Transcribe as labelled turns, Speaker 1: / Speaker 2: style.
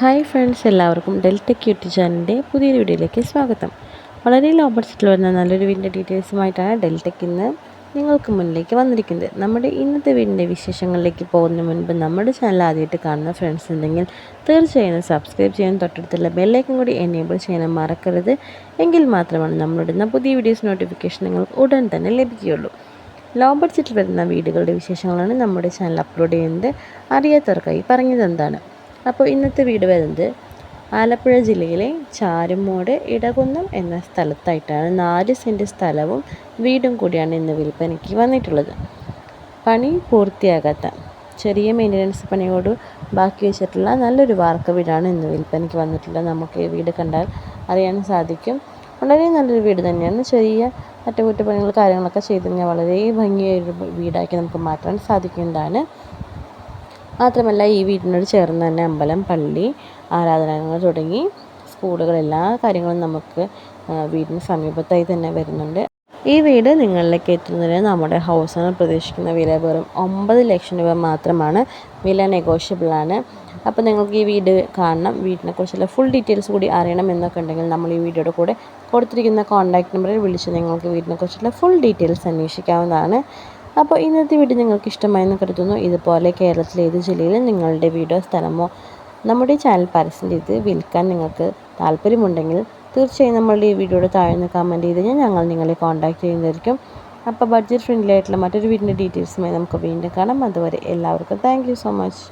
Speaker 1: Hi friends, എല്ലാവർക്കും Deltech YouTube ചാനലിൻ്റെ പുതിയൊരു വീഡിയോയിലേക്ക് സ്വാഗതം. വളരെ ലോ ബഡ്ജറ്റിൽ വരുന്ന നല്ലൊരു വീടിൻ്റെ ഡീറ്റെയിൽസുമായിട്ടാണ് ഡെൽറ്റെക് ഇന്ന് നിങ്ങൾക്ക് മുന്നിലേക്ക് വന്നിരിക്കുന്നത്. നമ്മുടെ ഇന്നത്തെ വീടിൻ്റെ വിശേഷങ്ങളിലേക്ക് പോകുന്നതിന് മുൻപ് നമ്മുടെ ചാനൽ ആദ്യമായിട്ട് കാണുന്ന ഫ്രണ്ട്സ് ഉണ്ടെങ്കിൽ തീർച്ചയായും സബ്സ്ക്രൈബ് ചെയ്യാൻ, തൊട്ടടുത്തുള്ള ബെല്ലൈക്കൻ കൂടി എനേബിൾ ചെയ്യാൻ മറക്കരുത്. എങ്കിൽ മാത്രമാണ് നമ്മളിടുന്ന പുതിയ വീഡിയോസ് നോട്ടിഫിക്കേഷൻ നിങ്ങൾക്ക് ഉടൻ തന്നെ ലഭിക്കുകയുള്ളൂ. ലോ ബഡ്ജറ്റിൽ വരുന്ന വീടുകളുടെ വിശേഷങ്ങളാണ് നമ്മുടെ ചാനൽ അപ്ലോഡ് ചെയ്യുന്നത്. അറിയാത്തവർക്കായി പറഞ്ഞതെന്താണ്. അപ്പോൾ ഇന്നത്തെ വീട് വരുന്നത് ആലപ്പുഴ ജില്ലയിലെ ചാരുമൂട് ഇടകുന്നം എന്ന സ്ഥലത്തായിട്ടാണ്. 4 സെൻറ്റ് സ്ഥലവും വീടും കൂടിയാണ് ഇന്ന് വിൽപ്പനയ്ക്ക് വന്നിട്ടുള്ളത്. പണി പൂർത്തിയാകാത്ത ചെറിയ മെയിൻ്റനൻസ് പണിയോട് ബാക്കി വെച്ചിട്ടുള്ള നല്ലൊരു വാർക്ക വീടാണ് ഇന്ന് വിൽപ്പനയ്ക്ക് വന്നിട്ടുള്ളത്. നമുക്ക് ഈ വീട് കണ്ടാൽ അറിയാൻ സാധിക്കും. വളരെ നല്ലൊരു വീട് തന്നെയാണ്. ചെറിയ അറ്റകുറ്റപ്പണികൾ കാര്യങ്ങളൊക്കെ ചെയ്ത് കഴിഞ്ഞാൽ വളരെ ഭംഗിയായൊരു വീടാക്കി നമുക്ക് മാറ്റാൻ സാധിക്കുന്നതാണ്. മാത്രമല്ല ഈ വീടിനോട് ചേർന്ന് തന്നെ അമ്പലം, പള്ളി, ആരാധനാലയങ്ങൾ തുടങ്ങി സ്കൂളുകൾ, എല്ലാ കാര്യങ്ങളും നമുക്ക് വീടിന് സമീപത്തായി തന്നെ വരുന്നുണ്ട്. ഈ വീട് നിങ്ങളിലേക്ക് എത്തുന്നതിന് നമ്മുടെ ഹൗസ് ഓണർ പ്രതീക്ഷിക്കുന്ന വില വെറും 9 ലക്ഷം രൂപ മാത്രമാണ്. വില നെഗോഷ്യബിളാണ്. അപ്പോൾ നിങ്ങൾക്ക് ഈ വീട് കാണണം, വീടിനെക്കുറിച്ചുള്ള ഫുൾ ഡീറ്റെയിൽസ് കൂടി അറിയണം എന്നൊക്കെ ഉണ്ടെങ്കിൽ നമ്മൾ ഈ വീഡിയോയുടെ കൂടെ കൊടുത്തിരിക്കുന്ന കോൺടാക്റ്റ് നമ്പറിൽ വിളിച്ച് നിങ്ങൾക്ക് വീടിനെക്കുറിച്ചുള്ള ഫുൾ ഡീറ്റെയിൽസ് അന്വേഷിക്കാവുന്നതാണ്. അപ്പോൾ ഇന്നത്തെ വീഡിയോ നിങ്ങൾക്ക് ഇഷ്ടമായെന്ന് കരുതുന്നു. ഇതുപോലെ കേരളത്തിലെ ഏത് ജില്ലയിലും നിങ്ങളുടെ വീടോ സ്ഥലമോ നമ്മുടെ ചാനൽ പരസ്യം ചെയ്ത് വിൽക്കാൻ നിങ്ങൾക്ക് താല്പര്യമുണ്ടെങ്കിൽ തീർച്ചയായും നമ്മളുടെ ഈ വീഡിയോയുടെ താഴെ കമൻറ്റ് ചെയ്ത് കഴിഞ്ഞാൽ ഞങ്ങൾ നിങ്ങളെ കോൺടാക്റ്റ് ചെയ്യുന്നതായിരിക്കും. അപ്പോൾ ബഡ്ജറ്റ് ഫ്രണ്ട്ലി ആയിട്ടുള്ള മറ്റൊരു വീടിൻ്റെ ഡീറ്റെയിൽസുമായി നമുക്ക് വീണ്ടും കാണാം. അതുവരെ എല്ലാവർക്കും താങ്ക് യു സോ മച്ച്.